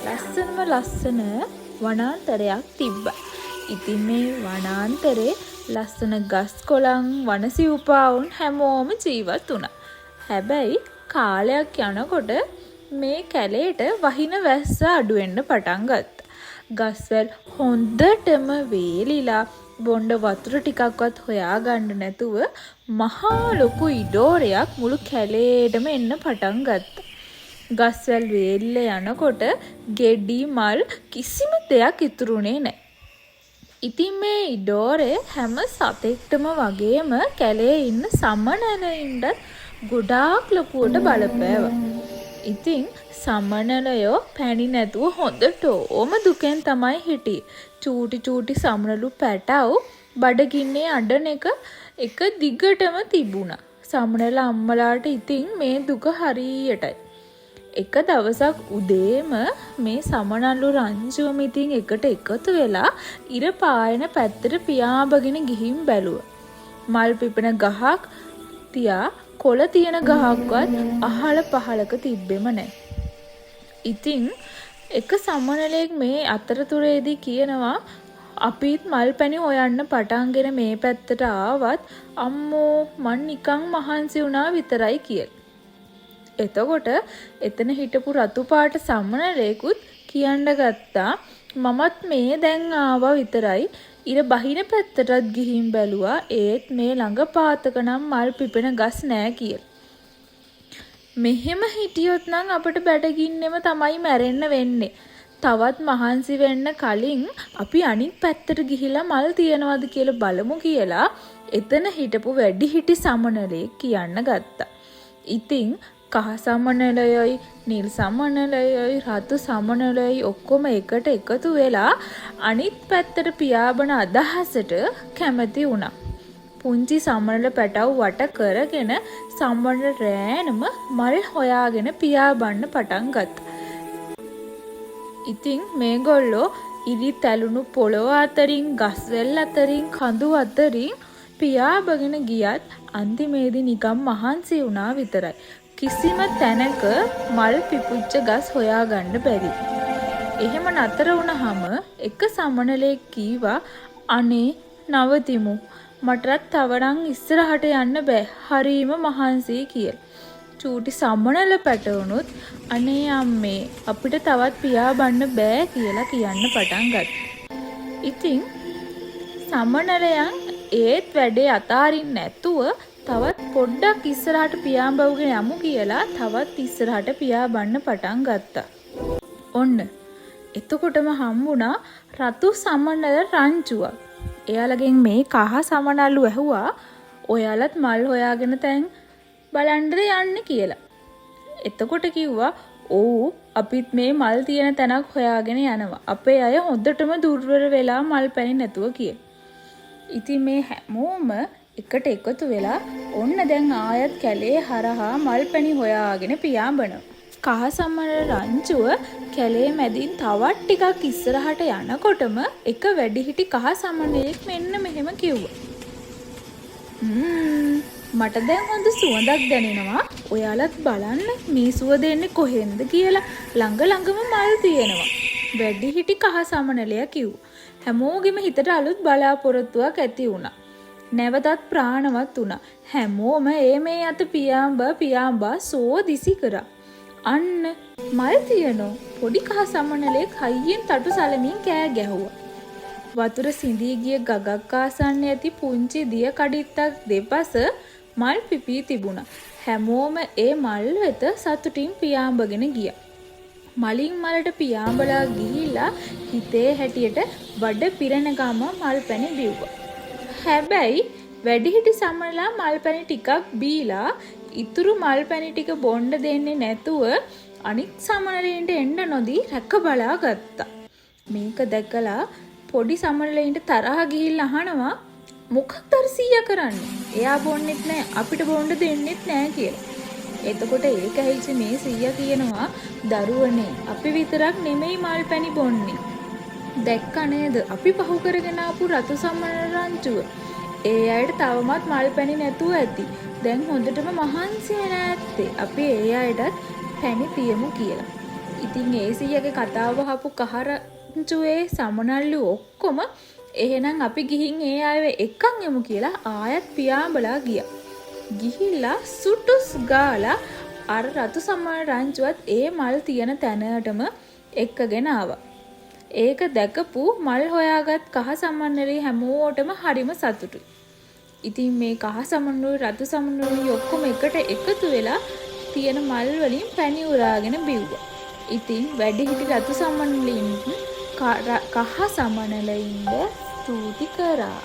ලස්සනම ලස්සන වනාන්තරයක් තිබ්බා. ඉතින් මේ වනාන්තරේ ලස්සන ගස් කොළන් වනසිව්පාවුන් හැමෝම ජීවත් වුණා. හැබැයි කාලයක් යනකොට මේ කැලේට වහින වැස්ස අඩු වෙන්න පටන් ගත්තා. ගස්වැල් හොඳටම වේලිලා බොණ්ඩ වතුර ටිකක්වත් හොයාගන්න නැතුව මහා ලොකු ඉඩෝරයක් මුළු කැලේටම එන්න පටන් ගත්තා. ගස්වැල් වේලිලා යනකොට ගෙඩි මල් කිසිම දෙයක් ඉතුරුනේ නැහැ. ඉතින් මේ ඉඩෝරේ හැම සතෙක්ටම වගේම කැලේ ඉන්න සමනලයින්ට ගොඩාක් ලොකුවට බලපෑවා. ඉතින් සමනලයෝ පැණි නැතුව හොඳටම දුකෙන් තමයි හිටියේ. චූටි සමනලු පැටව් බඩගින්නේ අඬන එක දිගටම තිබුණා. සමනල අම්මලාට ඉතින් මේ දුක හරියටයි. එක දවසක් උදේම මේ සමනල්ලු රංචුවම ඉතින් එකට එකතු වෙලා ඉර පායන පැත්තට පියාඹගෙන ගිහින් බැලුවා. මල් පිපෙන ගහක් තියා කොළ තියෙන ගහක්වත් අහල පහලක තිබ්බෙම නැහැ. ඉතින් එක සමනලෙක් මේ අතරතුරේදී කියනවා අපිත් මල් පැණි හොයන්න පටන්ගෙන මේ පැත්තට ආවත් අම්මෝ මං නිකන් මහන්සි වුණා විතරයි කියලා. එතකොට එතන හිටපු රතු පාට සමනලෙකුත් කියන්න ගත්තා මමත් මේ දැන් ආවා විතරයි ඉර බහින පැත්තටත් ගිහින් බැලුවා ඒත් මේ ළඟ පාතක නම් මල් පිපෙන ගස් නෑ කියලා. මෙහෙම හිටියොත් නම් අපිට බඩගින්නෙම තමයි මැරෙන්න වෙන්නේ. තවත් මහන්සි වෙන්න කලින් අපි අනිත් පැත්තට ගිහිලා මල් තියනවාද කියලා බලමු කියලා එතන හිටපු වැඩිහිටි සමනලෙක් කියන්න ගත්තා. ඉතින් කහ සමනලයයි නිල් සමනලයයි රතු සමනලයයි ඔක්කොම එකට එකතු වෙලා අනිත් පැත්තට පියාඹන අදහසට කැමති වුණා. පුංචි සමනල පැටව් වට කරගෙන සමනල රෑනම මල් හොයාගෙන පියාඹන්න පටන් ගත්තා. ඉතින් මේගොල්ලෝ ඉරි තැලුණු පොළොව අතරින් ගස්වැල් අතරින් කඳු අතරින් පියාඹගෙන ගියත් අන්තිමේදී නිකම් මහන්සි වුණා විතරයි. කිසිම තැනක මල් පිපුච්ච ගස් හොයාගන්න බැරි. එහෙම නතර වුණාම එක සමනලෙක් කීවා අනේ නවතිමු. මටත් තවනම් ඉස්සරහට යන්න බෑ. හරීම මහන්සි කියලා. චූටි සමනල පැටවුනුත් අනේ අම්මේ අපිට තවත් පියාඹන්න බෑ කියලා කියන්න පටන් ගත්තා. ඉතින් සමනලයන් ඒත් වැඩේ අතාරින්න නැතුව තවත් පොඩ්ඩක් ඉස්සරහට පියාඹවගෙන යමු කියලා තවත් ඉස්සරහට පියාඹන්න පටන් ගත්තා. ඔන්න එතකොටම හම්බුණා රතු සමනල රංචුවක්. එයාලගෙන් මේ කහ සමනල්ලු ඇහුවා ඔයාලත් මල් හොයාගෙන තැන් බලන්න යන්න කියලා. එතකොට කිව්වා ඔව් අපිත් මේ මල් තියෙන තැනක් හොයාගෙන යනවා. අපේ අය හොඳටම දුර්වල වෙලා මල් පැණි නැතුව කියලා. ඉතින් මේ හැමෝම එකට එකතු වෙලා ඔන්න දැන් ආයත් කැලේ හරහා මල් පැණි හොයාගෙන පියාඹනවා. කහ සමනල රංචුව කැලේ මැදින් තවත් ටිකක් ඉස්සරහට යනකොටම එක වැඩිහිටි කහ සමනලෙක් මෙන්න මෙහෙම කිව්වා. මට දැන් හොඳ සුවඳක් දැනෙනවා. ඔයාලත් බලන්න මේ සුවඳ එන්නේ කොහෙන්ද කියලා ළඟම මල් තියෙනවා. වැඩිහිටි කහ සමනලයා කිව්වා. හැමෝගෙම හිතට අලුත් බලාපොරොත්තුවක් ඇති වුණා. නැවතත් ප්‍රාණවත් වුණා. හැමෝම මේ අත පියාඹා සෝදිසි කරා. අන්න මල් තියනෝ පොඩි කහ සමනලෙක් හයියෙන් තටු සලමින් කෑ ගැහුවා. වතුර සිඳී ගිය ගගක් ආසන්න ඇති පුංචි දිය කඩਿੱත්තක් දෙපස මල් පිපී තිබුණා. හැමෝම ඒ මල් වෙත සතුටින් පියාඹගෙන ගියා. මලින් මලට පියාඹලා ගිහිල්ලා හිතේ හැටියට බඩ පිරෙන ගම මල් පැණි බිව්වා. හැබැයි වැඩිහිටි සමනලා මල් පැණි ටිකක් බීලා ඉතුරු මල් පැණි ටික බොන්න දෙන්නේ නැතුව අනිත් සමනලයින්ට එන්න නොදී රැක බලා ගත්තා. මේක දැකලා පොඩි සමනලයින්ට තරහ ගිහිල්ලා අහනවා මොකක්ද සීයා කරන්නේ? එයා බොන්නෙත් නෑ අපිට බොන්න දෙන්නෙත් නෑ කියලා. එතකොට ඒක ඇහිච්ච මේ සීයා කියනවා දරුවනේ අපි විතරක් නෙමෙයි මල් පැණි බොන්නේ. දැක්ක නේද අපි පහු කරගෙන ආපු රතු සමනල රංචුව. ඒ අයට තවමත් මල් පැණි නැතුව ඇති. දැන් හොඳටම මහන්සි වෙලා ඇත්තේ. අපි ඒ අයටත් පැණි තියමු කියලා. ඉතින් ඒ සීයාගේ කතාව වහපු කහරංචුවේ සමනල්ලු ඔක්කොම එහෙනම් අපි ගිහින් ඒ අයව එක්කන් යමු කියලා ආයත් පියාඹලා ගියා. ගිහිල්ලා සුටුස් ගාලා අර රතු සමනල් රංචුවත් ඒ මල් තියෙන තැනටම එක්කගෙන ආවා. ඒක දැකපු මල් හොයාගත් කහ සමනලේ හැමෝටම හරිම සතුටුයි. ඉතින් මේ කහ සමනලුයි රතු සමනලුයි ඔක්කොම එකට එකතු වෙලා තියෙන මල් වලින් පැණි උරාගෙන බිව්වා. ඉතින් වැඩිහිටි රතු සමනලින් කහ සමනලින්ද ස්තුති කරා.